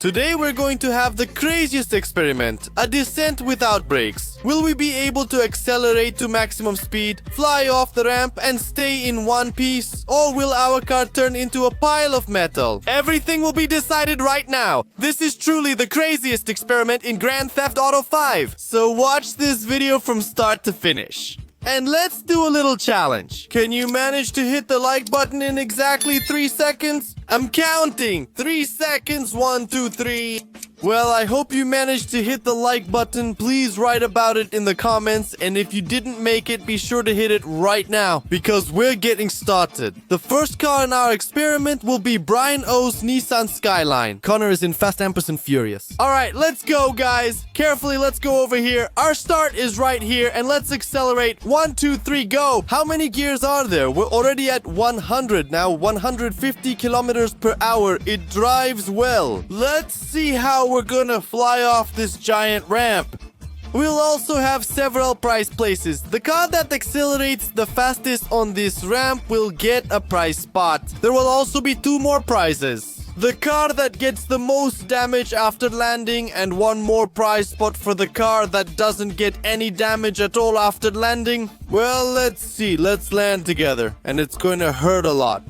Today we're going to have the craziest experiment, a descent without brakes. Will we be able to accelerate to maximum speed, fly off the ramp and stay in one piece? Or will our car turn into a pile of metal? Everything will be decided right now. This is truly the craziest experiment in Grand Theft Auto 5. So watch this video from start to finish. And let's do a little challenge. Can you manage to hit the like button in exactly 3 seconds? I'm counting. 3 seconds. 1, 2, 3. Well, I hope you managed to hit the like button. Please write about it in the comments. And if you didn't make it, be sure to hit it right now because we're getting started. The first car in our experiment will be Brian O's Nissan Skyline. Connor is in Fast & Furious. All right, let's go, guys. Carefully, let's go over here. Our start is right here and let's accelerate. 1, 2, 3, go. How many gears are there? We're already at 100 now, 150 kilometers per hour. It drives well. Let's see how we're gonna fly off this giant ramp. We'll also have several prize places. The car that accelerates the fastest on this ramp will get a prize spot. There will also be 2 more prizes. The car that gets the most damage after landing and 1 more prize spot for the car that doesn't get any damage at all after landing. Well, let's see. Let's land together. And it's going to hurt a lot.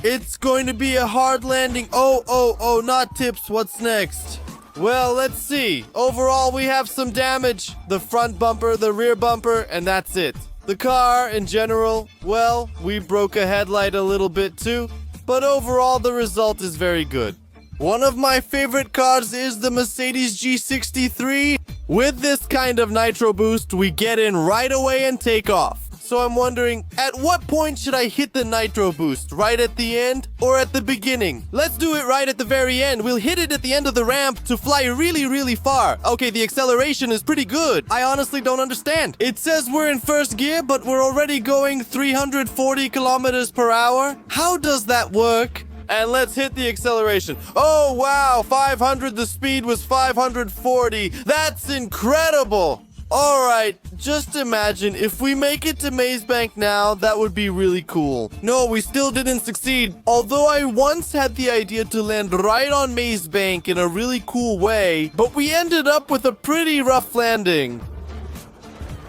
It's going to be a hard landing. Oh, not tips. What's next? Well, let's see. Overall, we have some damage. The front bumper, the rear bumper, and that's it. The car in general, well, we broke a headlight a little bit too. But overall, the result is very good. One of my favorite cars is the Mercedes G63. With this kind of nitro boost, we get in right away and take off. So I'm wondering, at what point should I hit the nitro boost? Right at the end or at the beginning? Let's do it right at the very end. We'll hit it at the end of the ramp to fly really far. Okay, the acceleration is pretty good. I honestly don't understand. It says we're in first gear, but we're already going 340 kilometers per hour. How does that work? And let's hit the acceleration. Oh, wow, 500. The speed was 540. That's incredible. Alright, just imagine if we make it to Maze Bank now, that would be really cool. No, we still didn't succeed. Although I once had the idea to land right on Maze Bank in a really cool way, but we ended up with a pretty rough landing.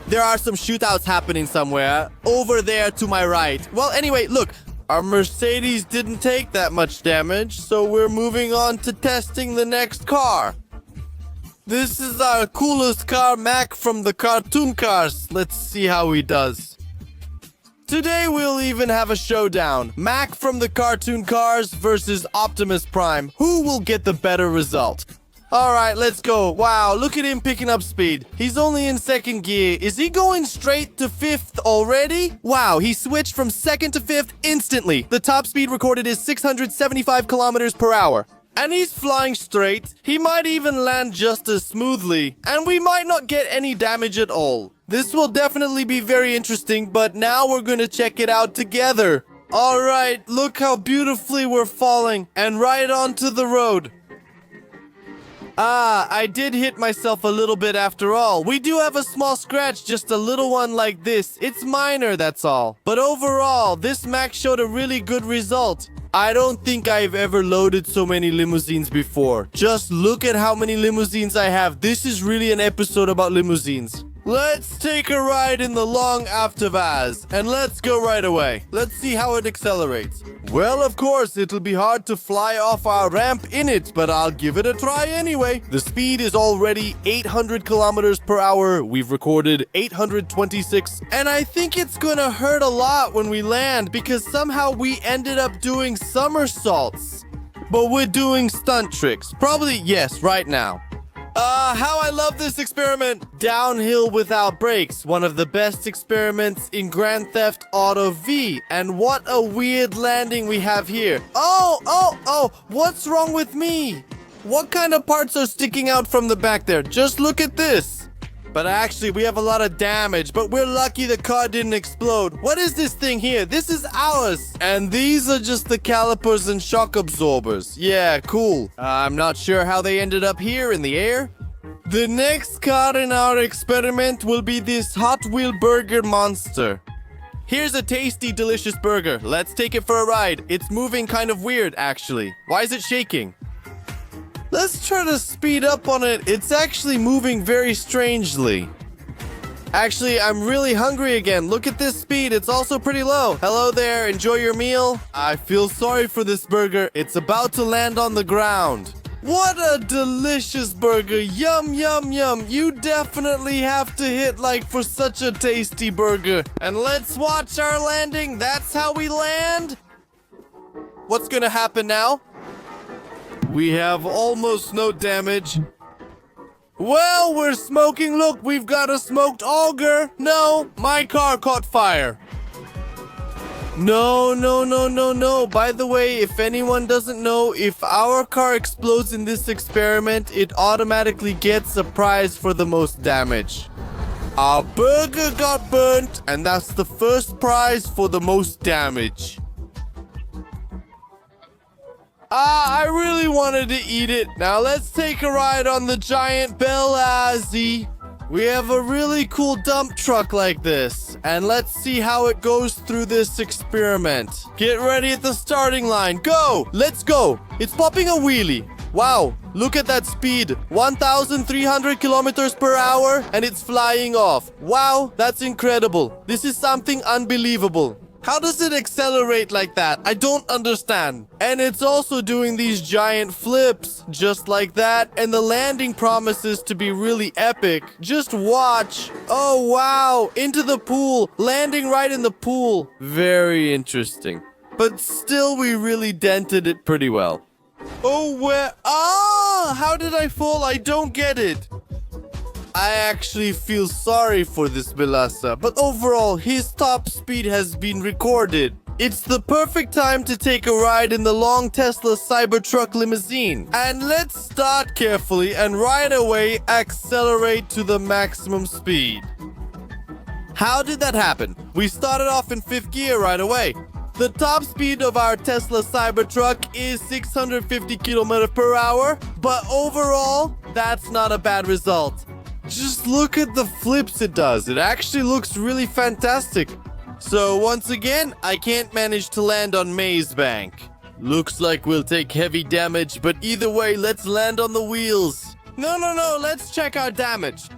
There are some shootouts happening somewhere, over there to my right. Well, anyway, look, our Mercedes didn't take that much damage, so we're moving on to testing the next car. This is our coolest car, Mack from the cartoon cars. Let's see how he does. Today we'll even have a showdown. Mack from the cartoon cars versus Optimus Prime. Who will get the better result? Alright, let's go. Wow, look at him picking up speed. He's only in 2nd gear. Is he going straight to 5th already? Wow, he switched from 2nd to 5th instantly. The top speed recorded is 675 kilometers per hour. And he's flying straight. He might even land just as smoothly. And we might not get any damage at all. This will definitely be very interesting, but now we're going to check it out together. Alright, look how beautifully we're falling. And right onto the road. I did hit myself a little bit after all. We do have a small scratch, just a little one like this. It's minor, that's all. But overall, this Mack showed a really good result. I don't think I've ever loaded so many limousines before. Just look at how many limousines I have. This is really an episode about limousines. Let's take a ride in the long Optimus, and let's go right away. Let's see how it accelerates. Well, of course, it'll be hard to fly off our ramp in it, but I'll give it a try anyway. The speed is already 800 kilometers per hour. We've recorded 826, and I think it's gonna hurt a lot when we land because somehow we ended up doing somersaults. But we're doing stunt tricks. Probably, yes, right now. How I love this experiment. Downhill without brakes. One of the best experiments in Grand Theft Auto V. And what a weird landing we have here. Oh, what's wrong with me? What kind of parts are sticking out from the back there? Just look at this. But actually, we have a lot of damage, but we're lucky the car didn't explode. What is this thing here? This is ours. And these are just the calipers and shock absorbers. Yeah, cool. I'm not sure how they ended up here in the air. The next car in our experiment will be this Hot Wheel Burger Monster. Here's a tasty, delicious burger. Let's take it for a ride. It's moving kind of weird, actually. Why is it shaking? Let's try to speed up on it. It's actually moving very strangely. Actually, I'm really hungry again. Look at this speed. It's also pretty low. Hello there. Enjoy your meal. I feel sorry for this burger. It's about to land on the ground. What a delicious burger. Yum, yum, yum. You definitely have to hit like for such a tasty burger. And let's watch our landing. That's how we land. What's gonna happen now? We have almost no damage. Well, we're smoking. Look, we've got a smoked auger. No, my car caught fire. No, no, no, no, no. By the way, if anyone doesn't know, if our car explodes in this experiment, it automatically gets a prize for the most damage. Our burger got burnt, and that's the first prize for the most damage. I really wanted to eat it. Now let's take a ride on the giant Bellazzi. We have a really cool dump truck like this. And let's see how it goes through this experiment. Get ready at the starting line. Go! Let's go! It's popping a wheelie. Wow, look at that speed. 1,300 kilometers per hour and it's flying off. Wow, that's incredible. This is something unbelievable. How does it accelerate like that? I don't understand. And it's also doing these giant flips just like that. And the landing promises to be really epic. Just watch. Oh, wow. Into the pool. Landing right in the pool. Very interesting. But still, we really dented it pretty well. Oh, where? Ah! How did I fall? I don't get it. I actually feel sorry for this Melassa, but overall, his top speed has been recorded. It's the perfect time to take a ride in the long Tesla Cybertruck limousine. And let's start carefully and right away accelerate to the maximum speed. How did that happen? We started off in 5th gear right away. The top speed of our Tesla Cybertruck is 650 km per hour, but overall, that's not a bad result. Just look at the flips it does. It actually looks really fantastic. So once again, I can't manage to land on Maze Bank. Looks like we'll take heavy damage, but either way, let's land on the wheels. No, let's check our damage.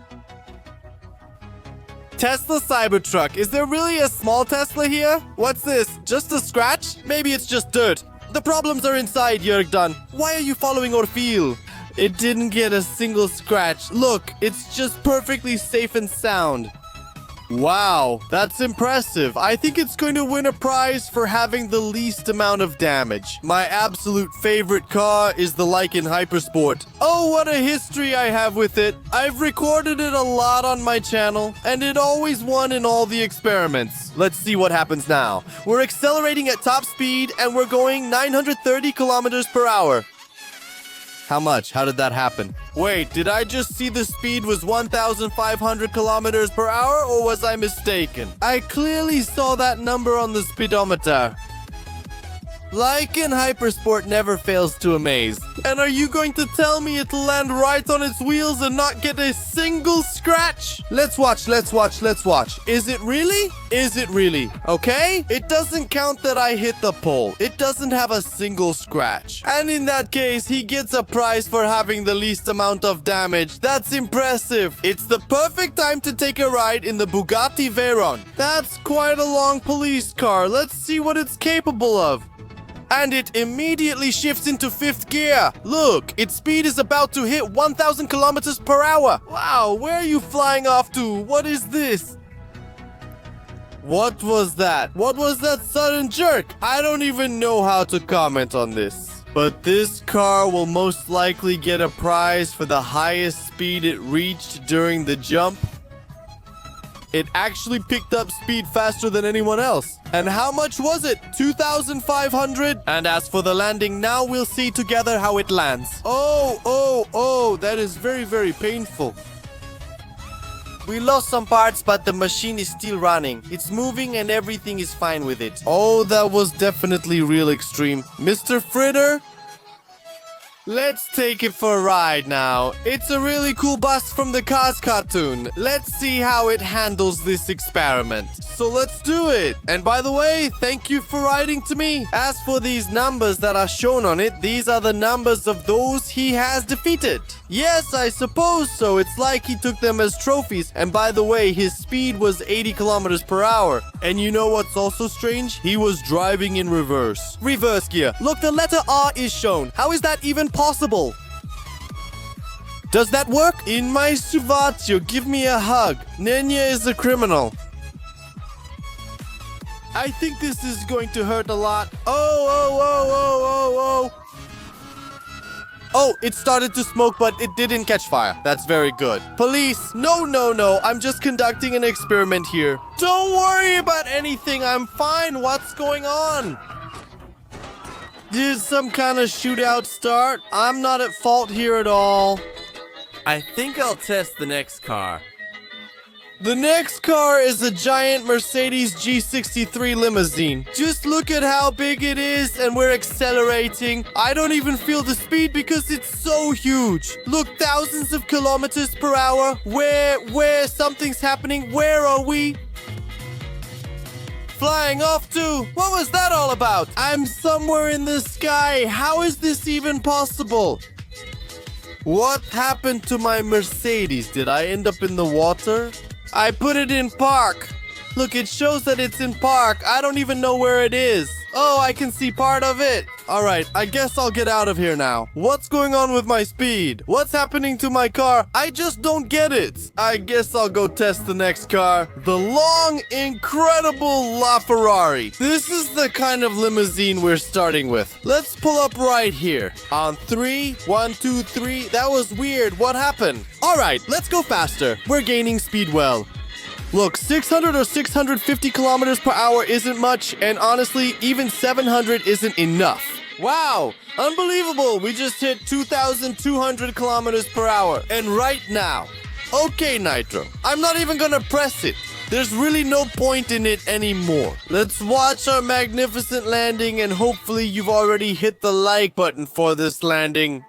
Tesla Cybertruck. Is there really a small Tesla here? What's this? Just a scratch? Maybe it's just dirt. The problems are inside, Jörgdan. Why are you following Orfil? It didn't get a single scratch. Look, it's just perfectly safe and sound. Wow, that's impressive. I think it's going to win a prize for having the least amount of damage. My absolute favorite car is the Lykan Hypersport. Oh, what a history I have with it. I've recorded it a lot on my channel, and it always won in all the experiments. Let's see what happens now. We're accelerating at top speed, and we're going 930 kilometers per hour. How much? How did that happen? Wait, did I just see the speed was 1,500 kilometers per hour, or was I mistaken? I clearly saw that number on the speedometer. Lykan Hypersport never fails to amaze. And are you going to tell me it'll land right on its wheels and not get a single scratch? Let's watch. Is it really? Is it really? Okay? It doesn't count that I hit the pole. It doesn't have a single scratch. And in that case, he gets a prize for having the least amount of damage. That's impressive. It's the perfect time to take a ride in the Bugatti Veyron. That's quite a long police car. Let's see what it's capable of. And it immediately shifts into 5th gear. Look, its speed is about to hit 1,000 kilometers per hour. Wow, where are you flying off to? What is this? What was that? What was that sudden jerk? I don't even know how to comment on this. But this car will most likely get a prize for the highest speed it reached during the jump. It actually picked up speed faster than anyone else. And how much was it? 2,500? And as for the landing, now we'll see together how it lands. Oh, that is very, very painful. We lost some parts, but the machine is still running. It's moving and everything is fine with it. Oh, that was definitely real extreme. Mr. Fritter? Let's take it for a ride now. It's a really cool bus from the Cars cartoon. Let's see how it handles this experiment. so let's do it. And by the way, thank you for writing to me. As for these numbers that are shown on it, these are the numbers of those he has defeated. Yes, I suppose so. It's like he took them as trophies. And by the way, his speed was 80 kilometers per hour. And you know what's also strange? He was driving in reverse. Reverse gear. Look, the letter R is shown. How is that even possible? Does that work? In my Suvatio, give me a hug. Nenya is a criminal. I think this is going to hurt a lot. Oh, it started to smoke, but it didn't catch fire. That's very good. Police, no. I'm just conducting an experiment here. Don't worry about anything. I'm fine. What's going on? Did some kind of shootout start? I'm not at fault here at all. I think I'll test the next car. The next car is a giant Mercedes G63 limousine. Just look at how big it is, and we're accelerating. I don't even feel the speed because it's so huge. Look, thousands of kilometers per hour. Where something's happening? Where are we? Flying off to? What was that all about? I'm somewhere in the sky. How is this even possible? What happened to my Mercedes? Did I end up in the water? I put it in park. Look, it shows that it's in park. I don't even know where it is. Oh, I can see part of it. All right, I guess I'll get out of here now. What's going on with my speed? What's happening to my car? I just don't get it. I guess I'll go test the next car. The long, incredible LaFerrari. This is the kind of limousine we're starting with. Let's pull up right here. On 3, 1, 2, 3. That was weird. What happened? All right, let's go faster. We're gaining speed well. Look, 600 or 650 kilometers per hour isn't much, and honestly, even 700 isn't enough. Wow, unbelievable. We just hit 2,200 kilometers per hour. And right now, okay, Nitro, I'm not even gonna press it. There's really no point in it anymore. Let's watch our magnificent landing, and hopefully you've already hit the like button for this landing.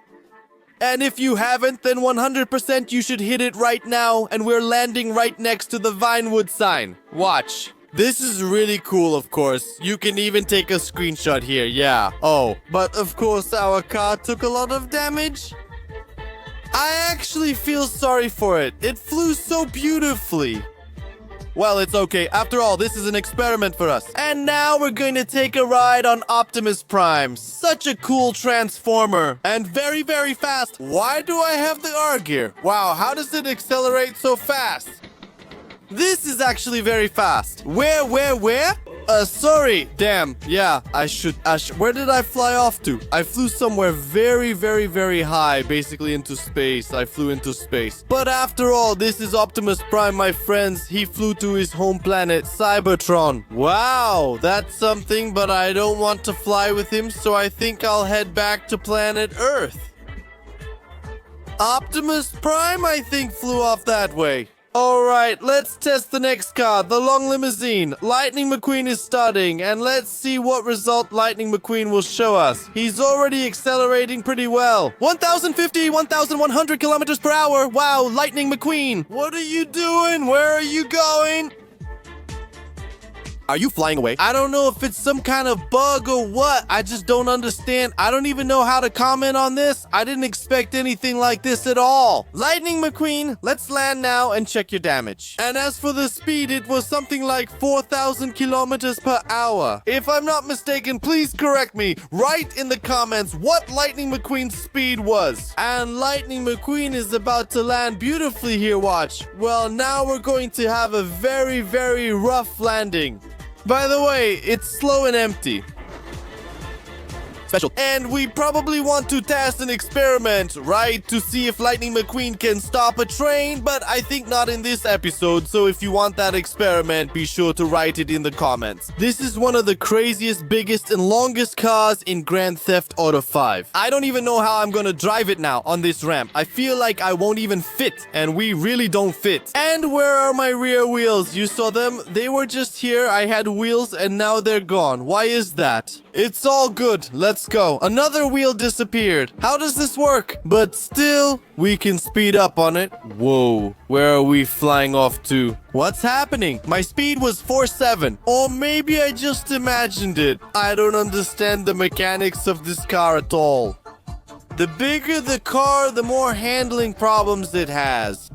And if you haven't, then 100% you should hit it right now, and we're landing right next to the Vinewood sign. Watch. This is really cool, of course. You can even take a screenshot here, yeah. Oh, but of course our car took a lot of damage. I actually feel sorry for it. It flew so beautifully. Well, it's okay. After all, this is an experiment for us. And now we're going to take a ride on Optimus Prime. Such a cool transformer. And very, very fast. Why do I have the R gear? Wow, how does it accelerate so fast? This is actually very fast. Where? Sorry. Damn. Yeah, I should. Where did I fly off to? I flew somewhere very, very, very high. Basically into space. I flew into space. But after all, this is Optimus Prime, my friends. He flew to his home planet, Cybertron. Wow, that's something, but I don't want to fly with him, so I think I'll head back to planet Earth. Optimus Prime, I think, flew off that way. Alright, let's test the next car, the long limousine. Lightning McQueen is starting, and let's see what result Lightning McQueen will show us. He's already accelerating pretty well. 1,050, 1,100 kilometers per hour. Wow, Lightning McQueen. What are you doing? Where are you going? Are you flying away? I don't know if it's some kind of bug or what. I just don't understand. I don't even know how to comment on this. I didn't expect anything like this at all. Lightning McQueen, let's land now and check your damage. And as for the speed, it was something like 4,000 kilometers per hour. If I'm not mistaken, please correct me. Write in the comments what Lightning McQueen's speed was. And Lightning McQueen is about to land beautifully here, watch. Well, now we're going to have a very, very rough landing. By the way, it's slow and empty. Special. And we probably want to test an experiment, right? To see if Lightning McQueen can stop a train, but I think not in this episode, so if you want that experiment, be sure to write it in the comments. This is one of the craziest, biggest, and longest cars in Grand Theft Auto 5. I don't even know how I'm gonna drive it now on this ramp. I feel like I won't even fit, and we really don't fit. And where are my rear wheels? You saw them? They were just here. I had wheels, and now they're gone. Why is that? It's all good. Let's let's go. Another wheel disappeared. How does this work? But still, we can speed up on it. Whoa, where are we flying off to? What's happening? My speed was 4.7. Or maybe I just imagined it. I don't understand the mechanics of this car at all. The bigger the car, the more handling problems it has.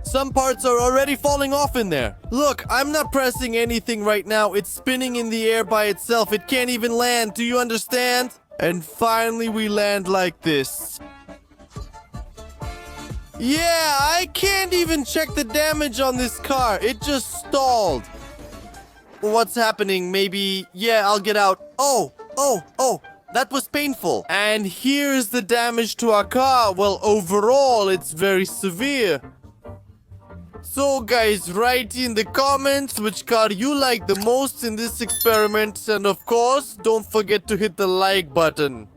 Some parts are already falling off in there. Look, I'm not pressing anything right now. It's spinning in the air by itself. It can't even land. Do you understand? And finally we land like this. Yeah, I can't even check the damage on this car. It just stalled. What's happening? Maybe... Yeah, I'll get out. Oh. That was painful. And here's the damage to our car. Well, overall, it's very severe. So guys, write in the comments which car you like the most in this experiment. And of course, don't forget to hit the like button.